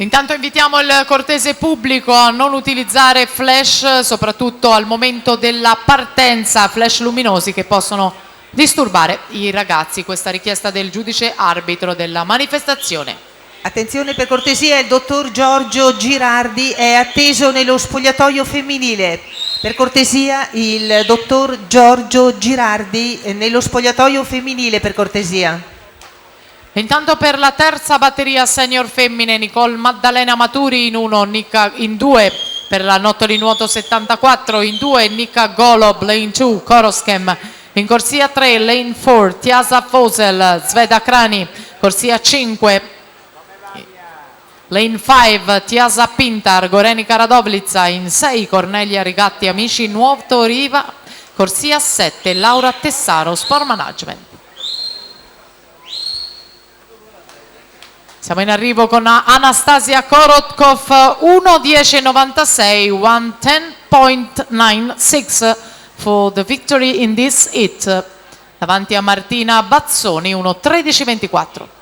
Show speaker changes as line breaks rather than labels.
Intanto invitiamo il cortese pubblico a non utilizzare flash, soprattutto al momento della partenza, flash luminosi che possono disturbare i ragazzi. Questa richiesta del giudice arbitro della manifestazione.
Attenzione, per cortesia, il dottor Giorgio Girardi è atteso nello spogliatoio femminile. Per cortesia, il dottor Giorgio Girardi nello spogliatoio femminile, per cortesia.
Intanto per la terza batteria senior femmine Nicole Maddalena Maturi in 2 per la Nottoli Nuoto 74, in 2 Nika Golob, lane 2 Koroskem, in corsia 3 lane 4 Tiasa Fosel, Sveta Krani, corsia 5 lane 5 Tiasa Pintar, Goreni Karadovlica, in 6 Cornelia Rigatti Amici Nuoto Riva, corsia 7 Laura Tessaro Sport Management. Siamo in arrivo con Anastasia Korotkov 1:10.96, 1:10.96 for the victory in this hit, davanti a Martina Bazzoni 1:13.24.